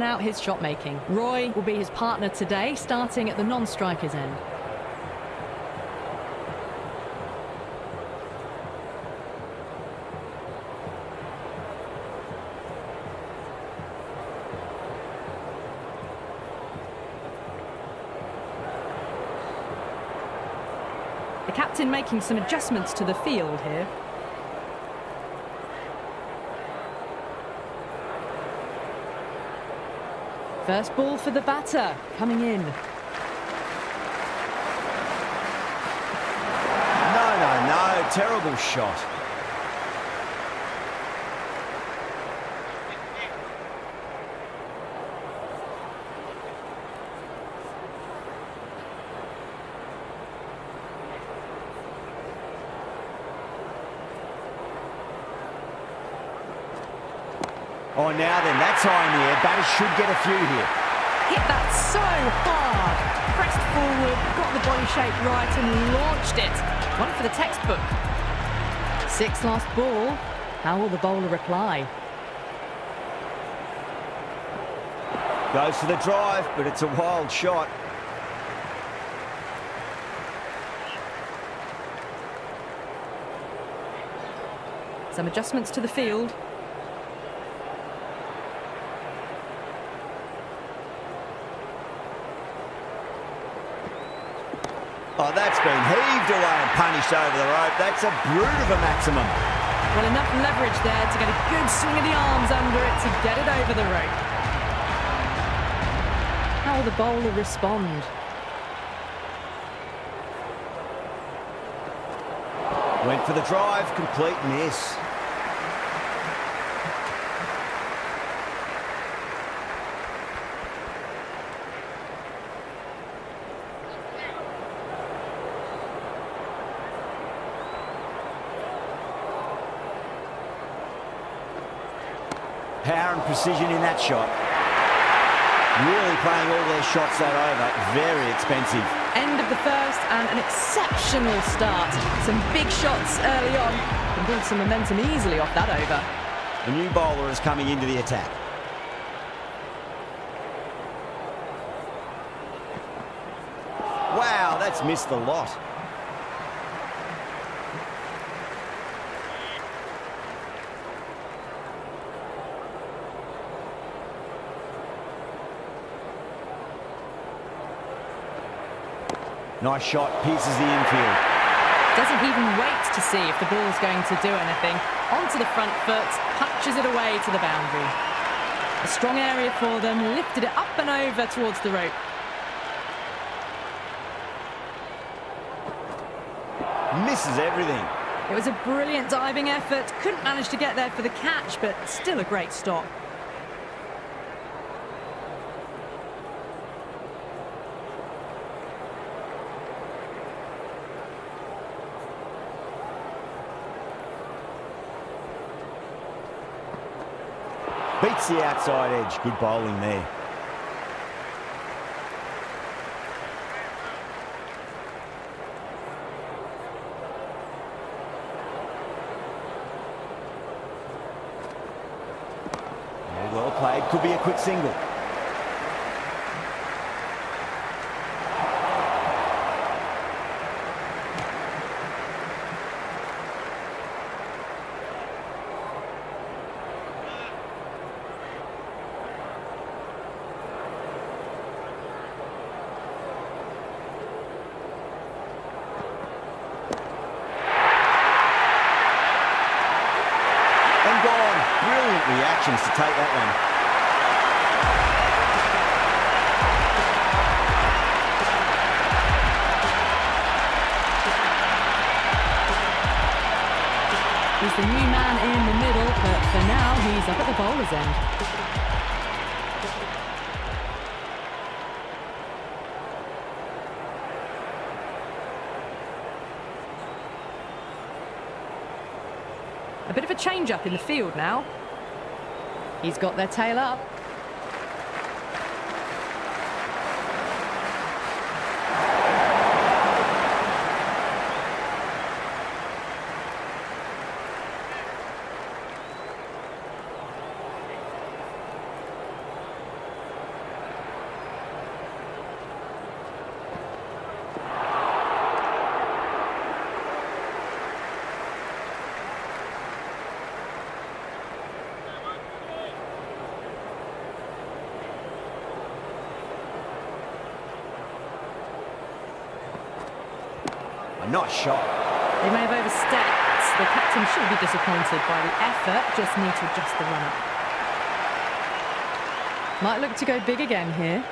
out his shot making. Roy will be his partner today, starting at the non-striker's end. The captain making some adjustments to the field here. First ball for the batter, coming in. No, terrible shot. Oh, now then, that's high in the air. Batters should get a few here. Hit that so hard. Pressed forward, got the body shape right and launched it. One for the textbook. 6 last ball. How will the bowler reply? Goes for the drive, but it's a wild shot. Some adjustments to the field. Oh, that's been heaved away and punished over the rope. That's a brute of a maximum. Well, enough leverage there to get a good swing of the arms under it to get it over the rope. How will the bowler respond? Went for the drive, complete miss. Power and precision in that shot. Really playing all their shots that over. Very expensive. End of the first and an exceptional start. Some big shots early on. Can build some momentum easily off that over. The new bowler is coming into the attack. Wow, that's missed the lot. Nice shot, pierces the infield. Doesn't even wait to see if the ball's going to do anything. Onto the front foot, punches it away to the boundary. A strong area for them, lifted it up and over towards the rope. Misses everything. It was a brilliant diving effort. Couldn't manage to get there for the catch, but still a great stop. Beats the outside edge. Good bowling there. Well played. Could be a quick single. Brilliant reactions to take that one. He's the new man in the middle, but for now he's up at the bowler's end. A bit of a change-up in the field now. He's got their tail up. nice shot. They may have overstepped. The captain should be disappointed by the effort, just need to adjust the run-up. Might look to go big again here.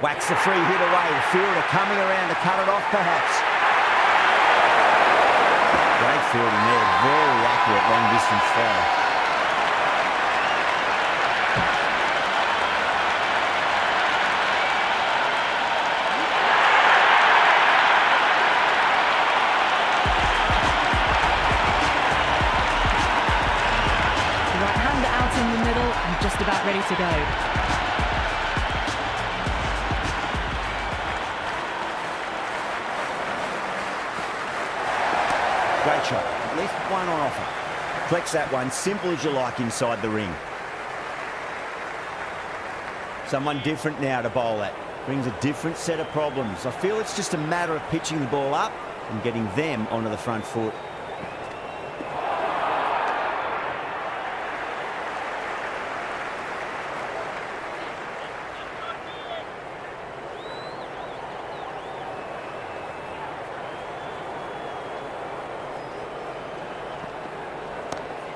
Whacks the free hit away. The fielder coming around to cut it off, perhaps. Great fielding there. Very accurate long-distance throw. Right-hander out in the middle and just about ready to go. Great shot. At least one on offer. Collects that one, simple as you like, inside the ring. Someone different now to bowl at. Brings a different set of problems. I feel it's just a matter of pitching the ball up and getting them onto the front foot.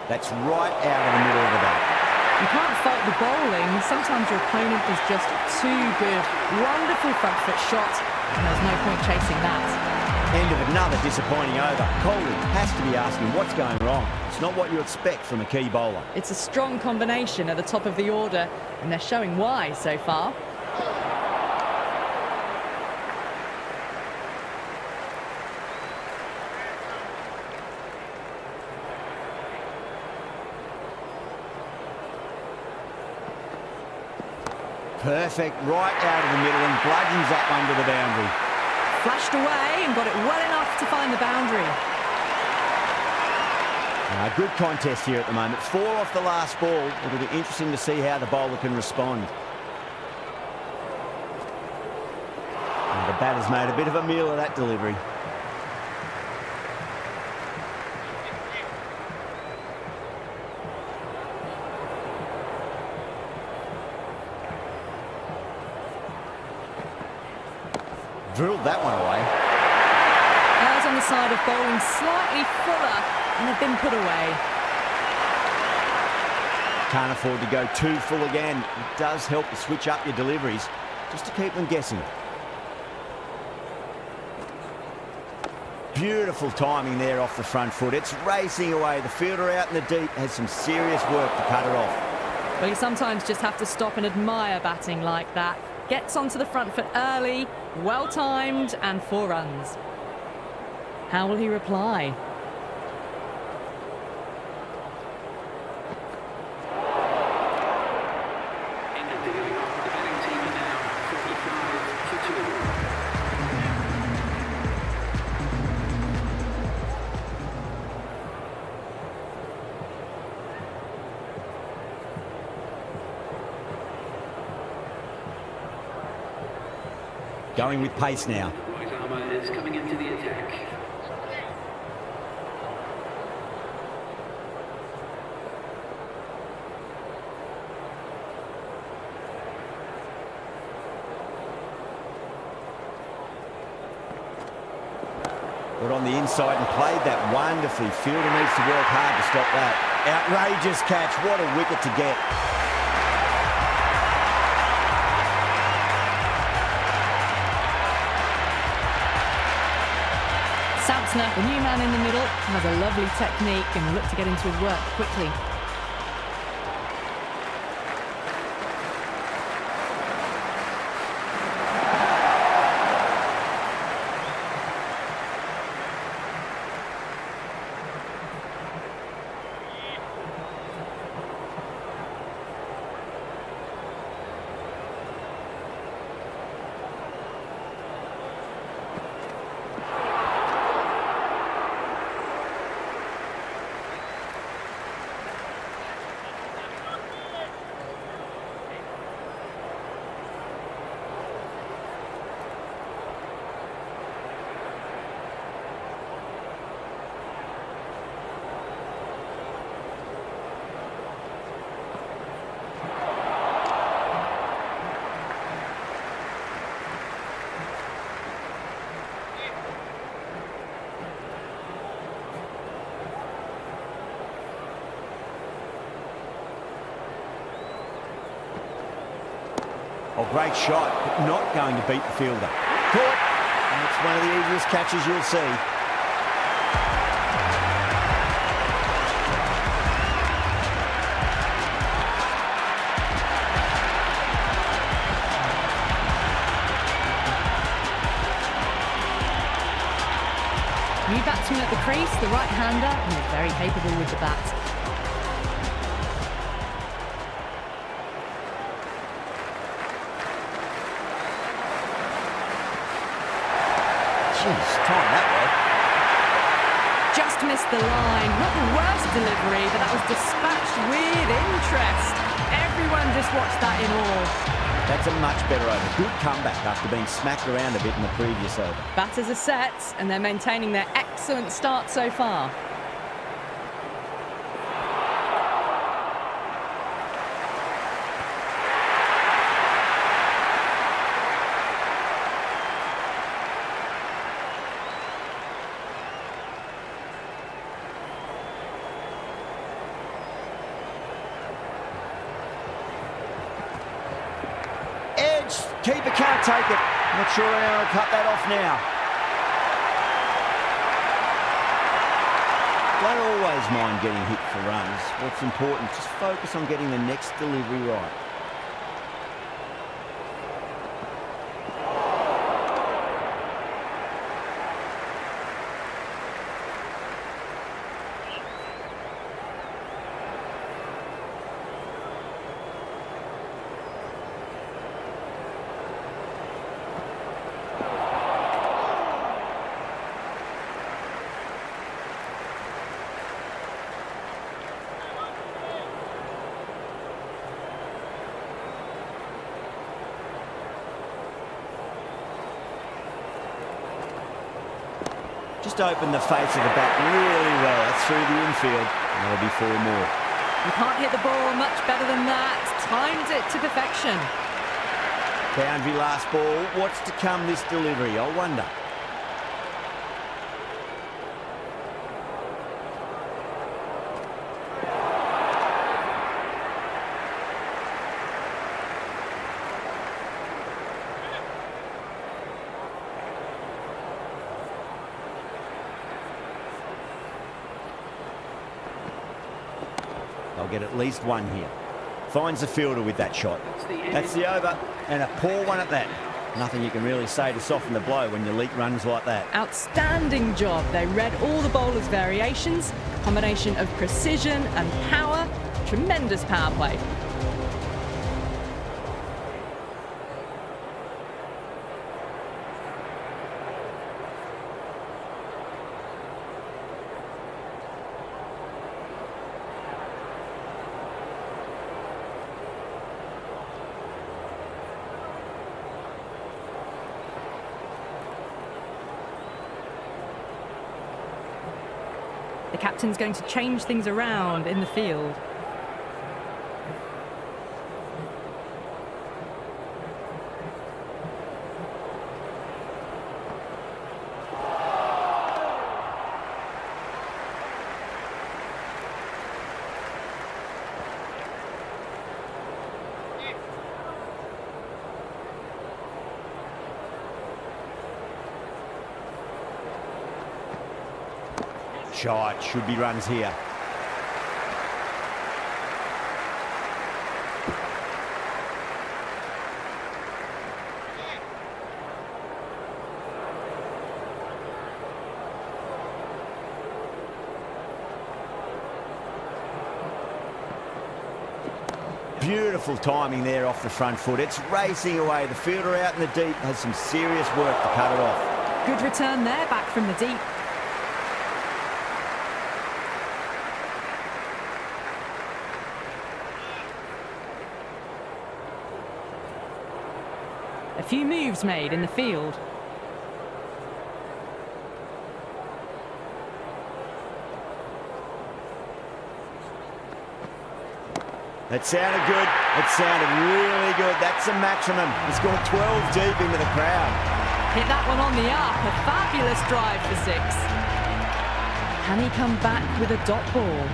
That's right out of the middle of the bat. You can't fault the bowling. Sometimes your opponent is just too good. Wonderful front foot shot, and there's no point chasing that. End of another disappointing over. Kohli has to be asking what's going wrong. It's not what you expect from a key bowler. It's a strong combination at the top of the order, and they're showing why so far. Perfect, right out of the middle and bludgeons that one to the boundary. Flashed away and got it well enough to find the boundary. Good contest here at the moment. 4 off the last ball. It'll be interesting to see how the bowler can respond. And the batter's made a bit of a meal of that delivery. Drilled that one away. Errs on the side of bowling slightly fuller, and they've been put away. Can't afford to go too full again. It does help to switch up your deliveries, just to keep them guessing. Beautiful timing there off the front foot. It's racing away. The fielder out in the deep has some serious work to cut it off. Well, you sometimes just have to stop and admire batting like that. Gets onto the front foot early, well timed, and 4 runs. How will he reply? Going with pace now. White armour is coming into the attack. Got on the inside and played that wonderfully. Fielder needs to work hard to stop that. Outrageous catch. What a wicket to get. Samsner, the new man in the middle, has a lovely technique and will look to get into his work quickly. Oh, great shot, but not going to beat the fielder. Caught. That's one of the easiest catches you'll see. New batsman at the crease, the right-hander, and he's very capable with the bat. Jeez, time that way. Just missed the line. Not the worst delivery, but that was dispatched with interest. Everyone just watched that in awe. That's a much better over. Good comeback after being smacked around a bit in the previous over. Batters are set, and they're maintaining their excellent start so far. Keeper can't take it. Not sure how to cut that off now. Don't always mind getting hit for runs. What's important, just focus on getting the next delivery right. Just opened the face of the bat really well. That's through the infield. That'll be 4 more. You can't hit the ball much better than that. Timed it to perfection. Boundary last ball. What's to come this delivery? I wonder. They'll get at least 1 here. Finds the fielder with that shot. That's the over, and a poor one at that. Nothing you can really say to soften the blow when you leak runs like that. Outstanding job. They read all the bowler's variations. Combination of precision and power. Tremendous power play. The captain's going to change things around in the field. Shot, should be runs here. Beautiful timing there off the front foot. It's racing away. The fielder out in the deep has some serious work to cut it off. Good return there, back from the deep. A few moves made in the field. That sounded good. It sounded really good. That's the maximum. He's gone 12 deep into the crowd. Hit that one on the up. A fabulous drive for 6. Can he come back with a dot ball?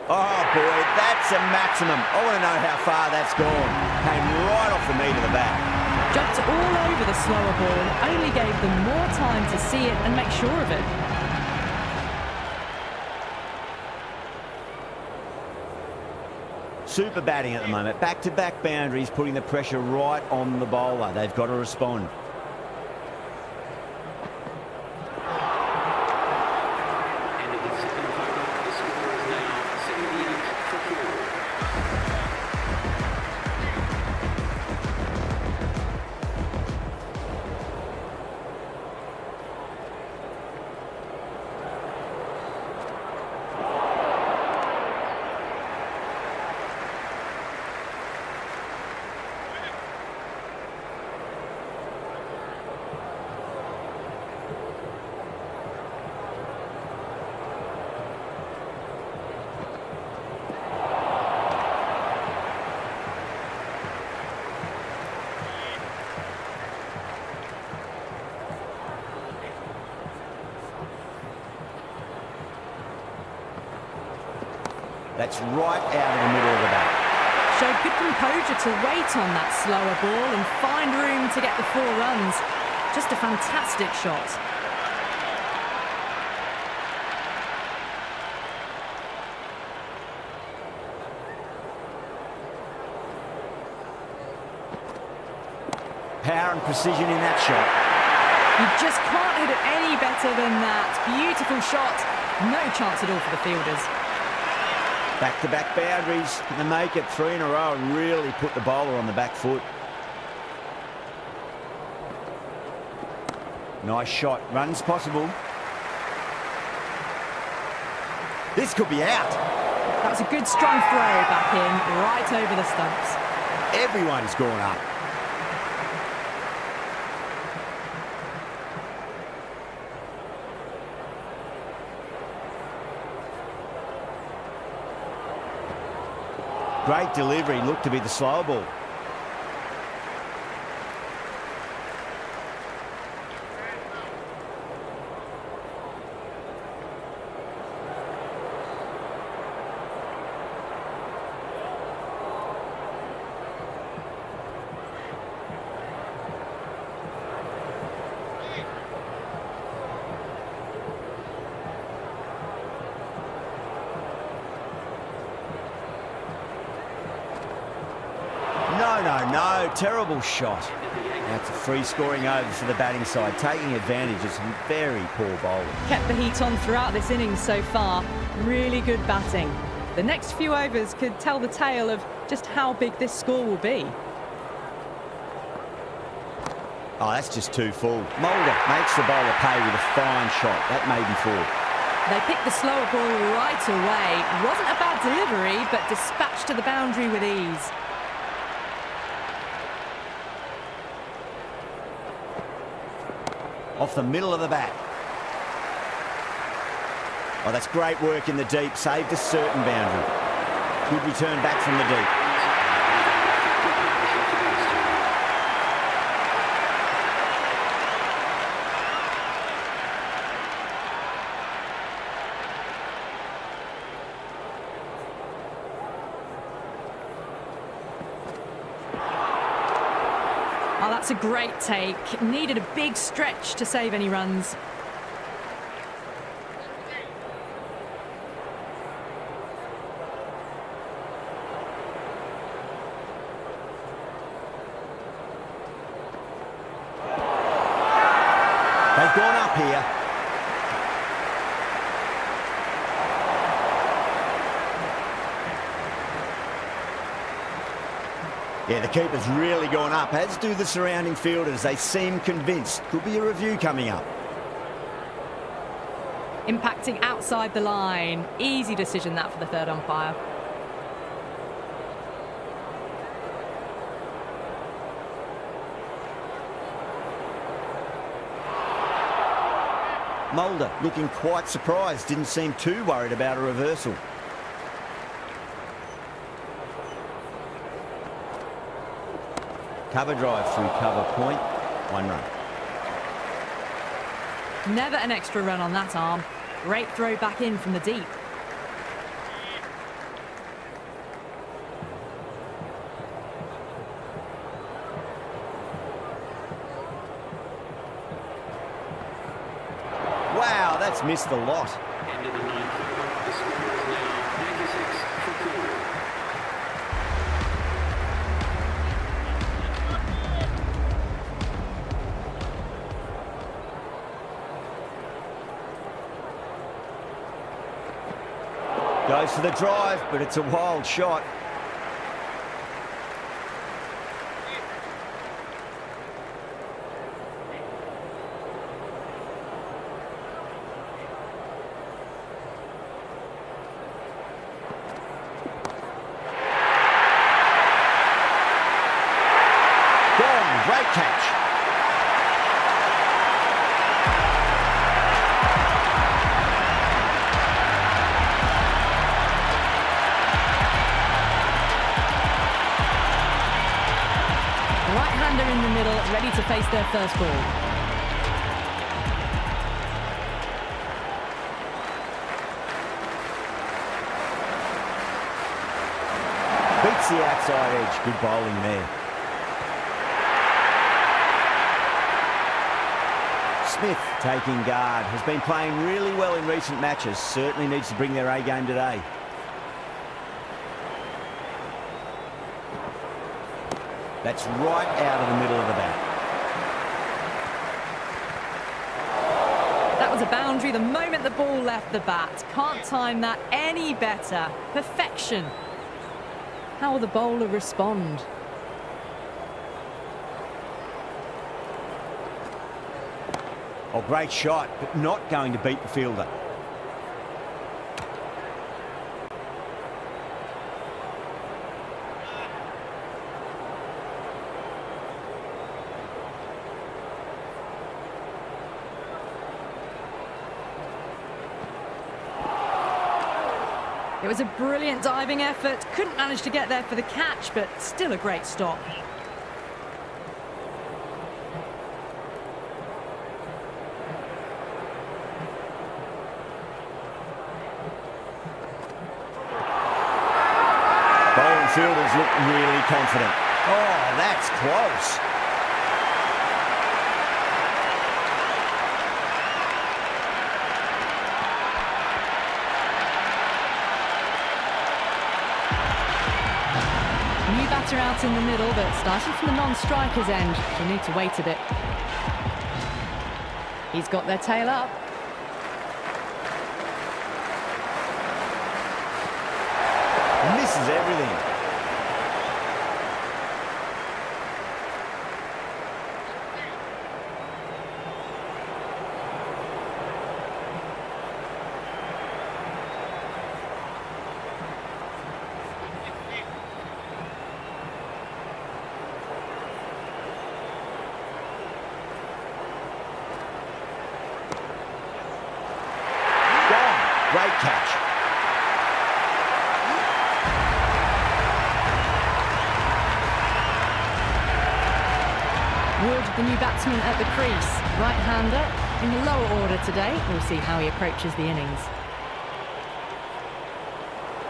Oh, boy. That's a maximum. I want to know how far that's gone. Came right off the meat of the bat. Jumped all over the slower ball, only gave them more time to see it and make sure of it. Super batting at the moment. Back-to-back boundaries, putting the pressure right on the bowler. They've got to respond. End of the second over. The score is now 78 for 4. That's right out of the middle of the bat. Showed good composure to wait on that slower ball and find room to get the 4 runs. Just a fantastic shot. Power and precision in that shot. You just can't hit it any better than that. Beautiful shot. No chance at all for the fielders. Back-to-back boundaries. Can they make it 3 in a row and really put the bowler on the back foot? Nice shot. Runs possible. This could be out. That was a good strong throw back in, right over the stumps. Everyone's gone up. Great delivery, looked to be the slower ball. No, terrible shot. That's a free scoring over for the batting side, taking advantage of some very poor bowling. Kept the heat on throughout this innings so far. Really good batting. The next few overs could tell the tale of just how big this score will be. Oh, that's just too full. Mulder makes the bowler pay with a fine shot. That may be 4. They picked the slower ball right away. Wasn't a bad delivery, but dispatched to the boundary with ease. Off the middle of the bat. Oh, that's great work in the deep. Saved a certain boundary. Good return back from the deep. Oh, that's a great take. Needed a big stretch to save any runs. They've gone up here. Yeah, the keeper's really gone up, as do the surrounding fielders. They seem convinced. Could be a review coming up. Impacting outside the line. Easy decision that for the third umpire. Mulder looking quite surprised. Didn't seem too worried about a reversal. Cover drive through cover point. 1 run. Never an extra run on that arm. Great throw back in from the deep. just missed the lot. End of the ninth over. The score is now 96 for 4. Goes for the drive, but it's a wild shot. Gone, great catch. Right-hander in the middle, ready to face their first ball. Beats the outside edge. Good bowling there. Smith taking guard. Has been playing really well in recent matches. Certainly needs to bring their A game today. That's right out of the middle of the bat. That was a boundary the moment the ball left the bat. Can't time that any better. Perfection. How will the bowler respond? Oh, great shot, but not going to beat the fielder. It was a brilliant diving effort. Couldn't manage to get there for the catch, but still a great stop. Bowling fielders look really confident. Oh, that's close. New batter out in the middle, but starting from the non-striker's end, she'll need to wait a bit. He's got their tail up. Misses everything. Gone. Great catch. Wood, the new batsman at the crease. Right-hander in the lower order today. We'll see how he approaches the innings.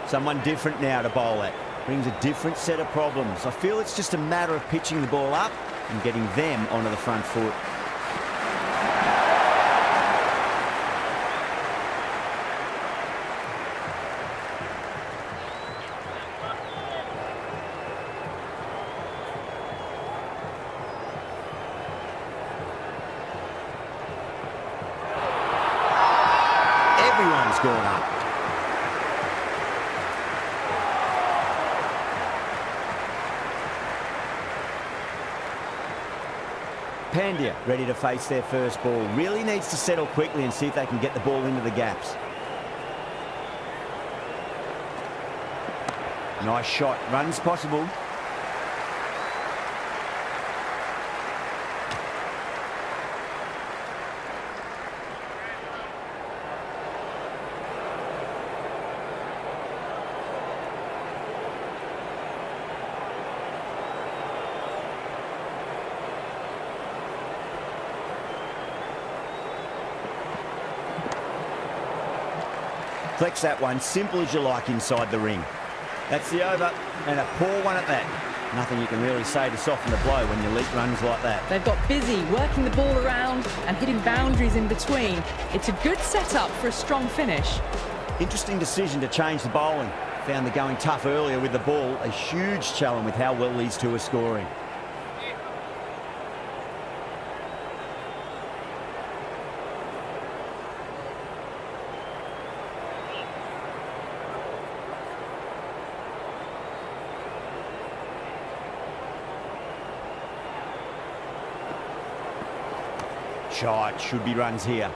Someone different now to bowl at. Brings a different set of problems. I feel it's just a matter of pitching the ball up and getting them onto the front foot. Everyone's gone up. Pandya ready to face their first ball. Really needs to settle quickly and see if they can get the ball into the gaps. Nice shot. Runs possible. Flex that one, simple as you like inside the ring. That's the over, and a poor one at that. Nothing you can really say to soften the blow when you leak runs like that. They've got busy working the ball around and hitting boundaries in between. It's a good setup for a strong finish. Interesting decision to change the bowling. Found the going tough earlier with the ball. A huge challenge with how well these two are scoring. Shot, should be runs here.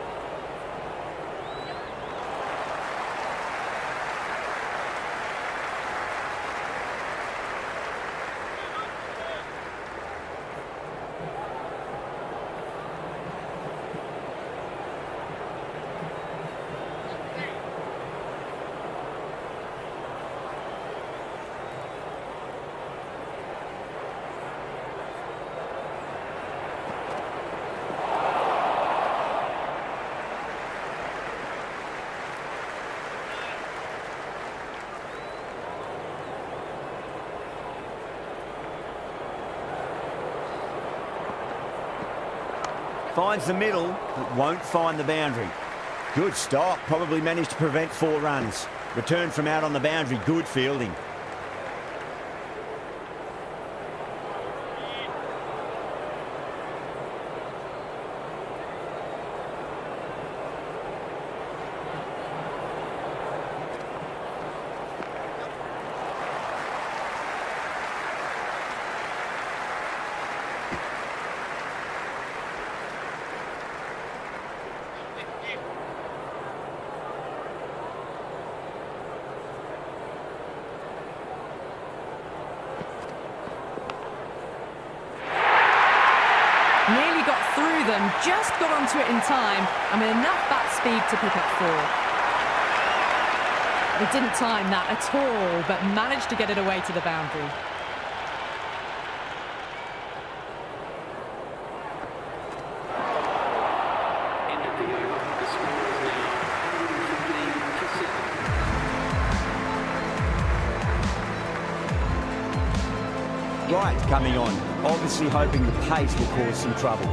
Finds the middle, but won't find the boundary. Good stop, probably managed to prevent 4 runs. Return from out on the boundary, good fielding. Nearly got through them, just got onto it in time, and with enough bat speed to pick up 4. They didn't time that at all, but managed to get it away to the boundary. End of the over. The score is now 115 for 7. Right, coming on. Obviously hoping the pace will cause some trouble.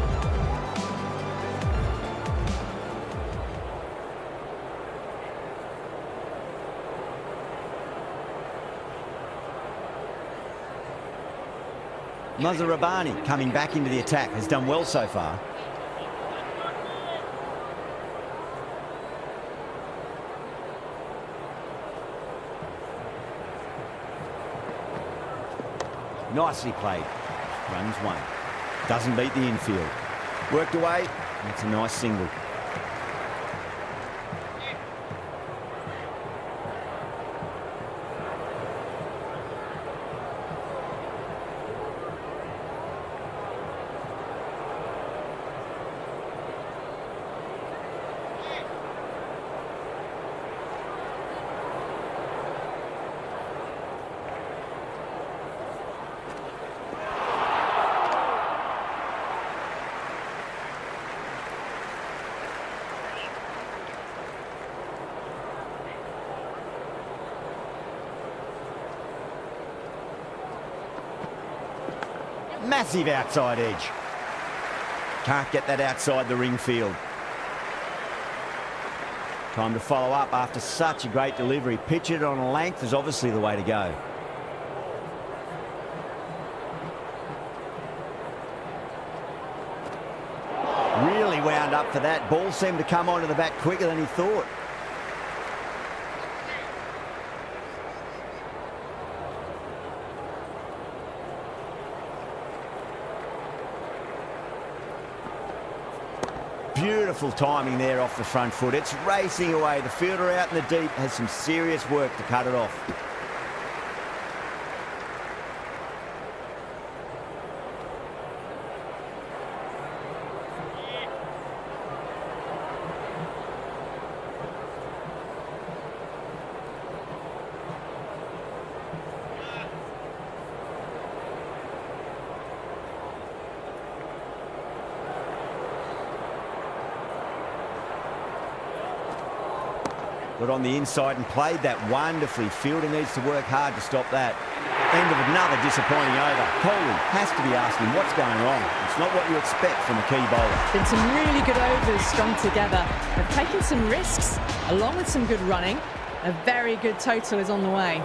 Mazharabani coming back into the attack has done well so far. Nicely played. Runs 1. Doesn't beat the infield. Worked away. That's a nice single. Massive outside edge. Can't get that outside the ring field. Time to follow up after such a great delivery. Pitch it on a length is obviously the way to go. Really wound up for that. Ball seemed to come onto the bat quicker than he thought. Beautiful timing there off the front foot. It's racing away. The fielder out in the deep has some serious work to cut it off. Got on the inside and played that wonderfully. Fielder needs to work hard to stop that. End of another disappointing over. Coley has to be asking what's going wrong. It's not what you expect from a key bowler. Been some really good overs strung together. They've taken some risks along with some good running. A very good total is on the way.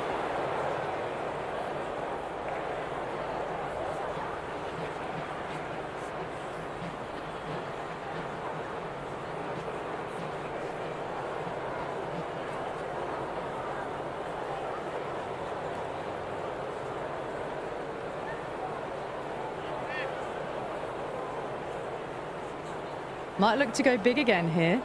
Might look to go big again here.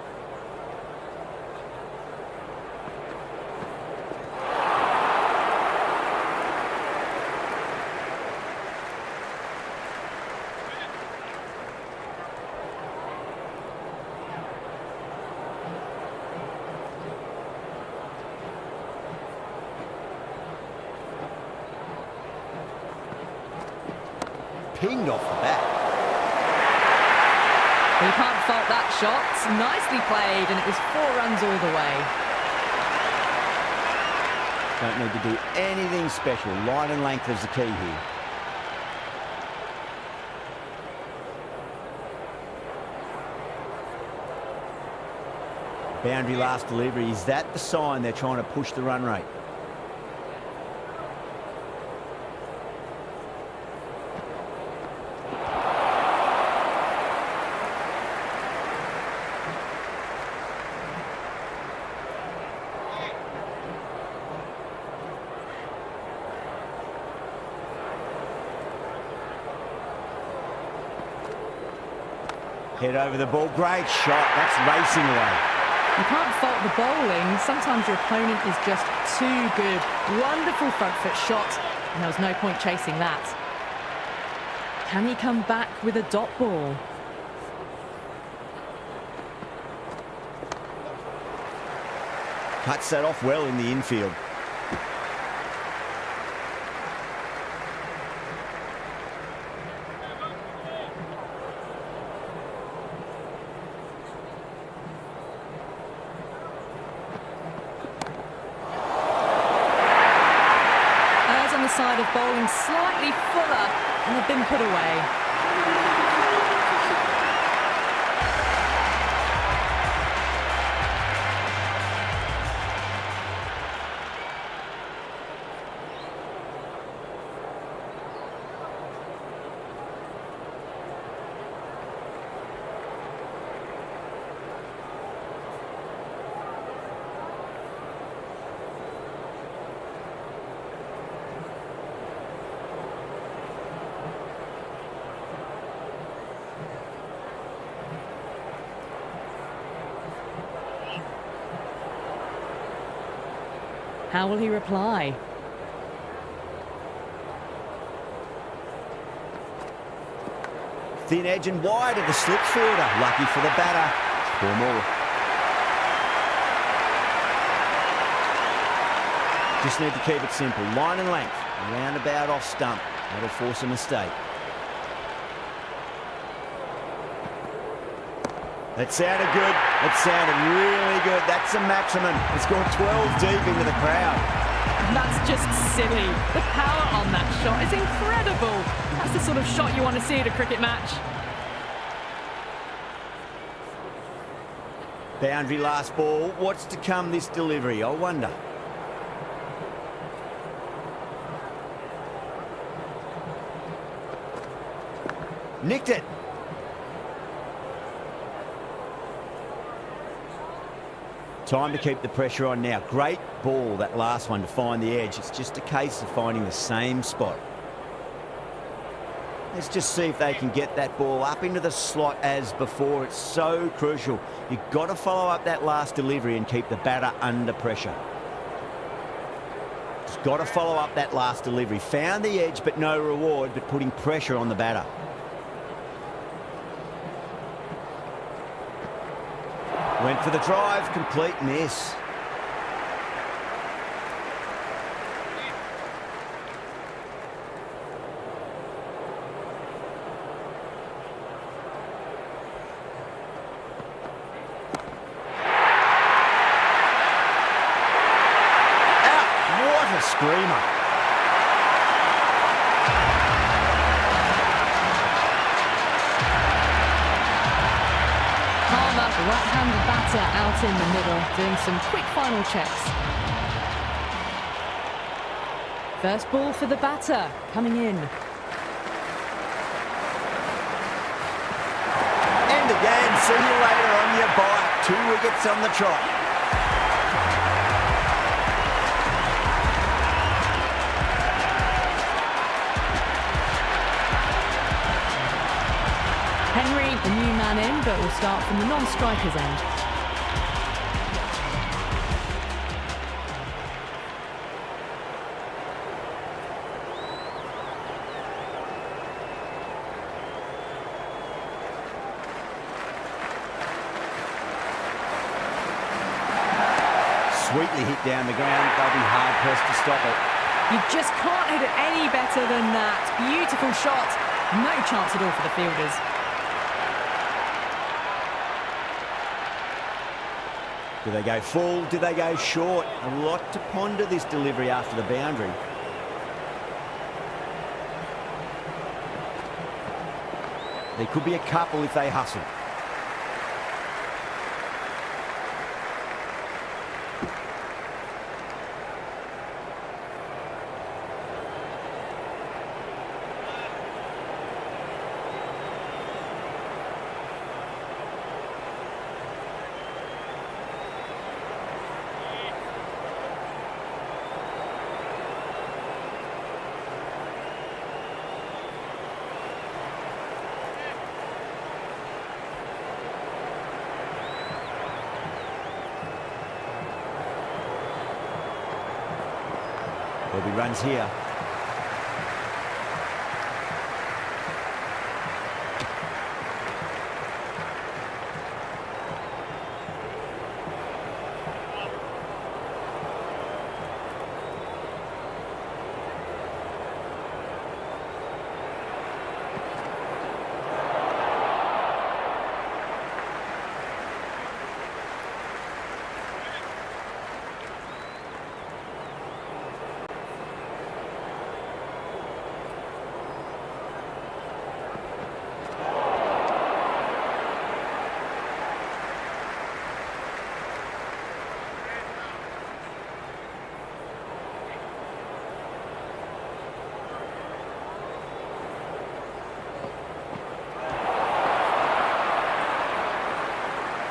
Pinged off the bat. You can't fault that shot. Nicely played, and it was 4 runs all the way. Don't need to do anything special. Line and length is the key here. Boundary last delivery. Is that the sign they're trying to push the run rate? Head over the ball. Great shot. That's racing away. You can't fault the bowling. Sometimes your opponent is just too good. Wonderful front foot shot, and there was no point chasing that. Can he come back with a dot ball? Cuts that off well in the infield. Side of bowling slightly fuller and have been put away. How will he reply? Thin edge and wide of the slip fielder. Lucky for the batter. 4 more. Just need to keep it simple. Line and length. Roundabout off stump. That'll force a mistake. That sounded good. That sounded really good. That's a maximum. It's gone 12 deep into the crowd. That's just silly. The power on that shot is incredible. That's the sort of shot you want to see at a cricket match. Boundary last ball. What's to come this delivery? I wonder. Nicked it. Time to keep the pressure on now. Great ball, that last one, to find the edge. It's just a case of finding the same spot. Let's just see if they can get that ball up into the slot as before. It's so crucial. You've got to follow up that last delivery and keep the batter under pressure. Just got to follow up that last delivery. Found the edge, but no reward, but putting pressure on the batter. Went for the drive, complete miss. screamer. Palmer, the right-handed batter, out in the middle, doing some quick final checks. First ball for the batter, coming in. And again, see you later on your bike. 2 wickets on the trot. Henry, the new man in, but will start from the non-striker's end. Sweetly hit down the ground. They'll be hard-pressed to stop it. You just can't hit it any better than that. Beautiful shot. No chance at all for the fielders. Do they go full? Do they go short? A lot to ponder this delivery after the boundary. There could be a couple if they hustle. There'll be runs here.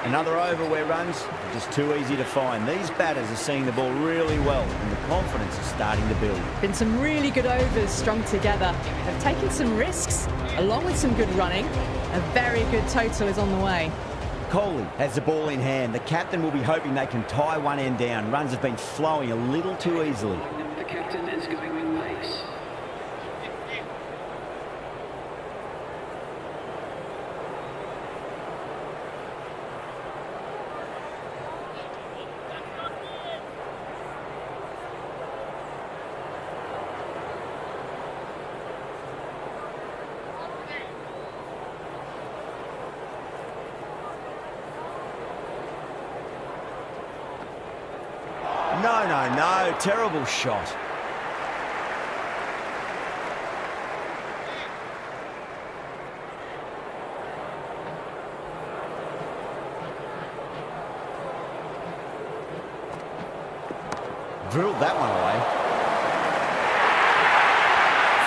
Another over where runs are just too easy to find. These batters are seeing the ball really well and the confidence is starting to build. Been some really good overs strung together. They've taken some risks, along with some good running. A very good total is on the way. Kohli has the ball in hand. The captain will be hoping they can tie one end down. Runs have been flowing a little too easily. The captain is going with pace. No, terrible shot. Drilled that one away.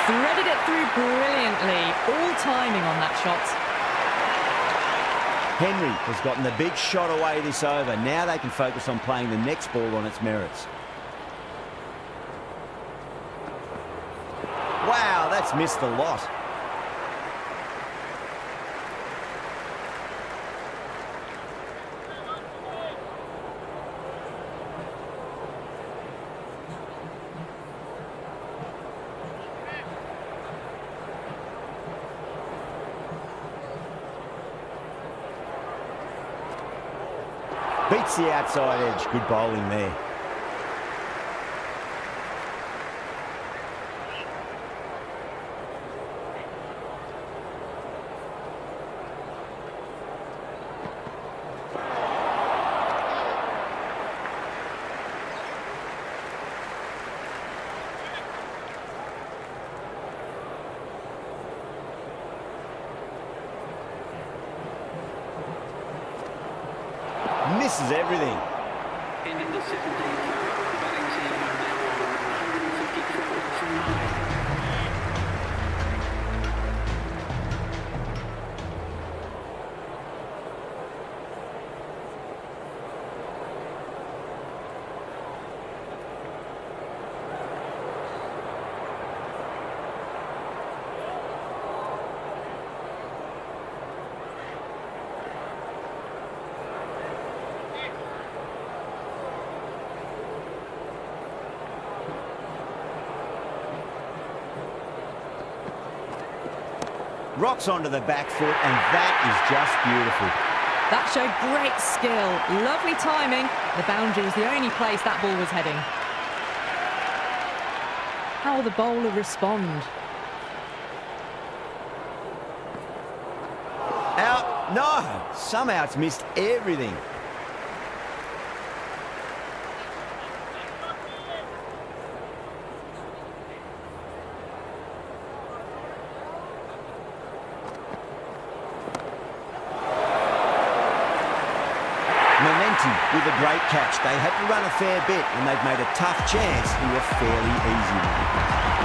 Threaded it through brilliantly. All timing on that shot. Henry has gotten the big shot away this over. Now they can focus on playing the next ball on its merits. Wow, that's missed a lot. Beats the outside edge. Good bowling there. misses everything. Ended the 17th. The batting team are now on 154 from 9. Rocks onto the back foot, and that is just beautiful. That showed great skill. Lovely timing. The boundary was the only place that ball was heading. How will the bowler respond? Out. No! Somehow it's missed everything. With a great catch. They had to run a fair bit and they've made a tough chance into a fairly easy one.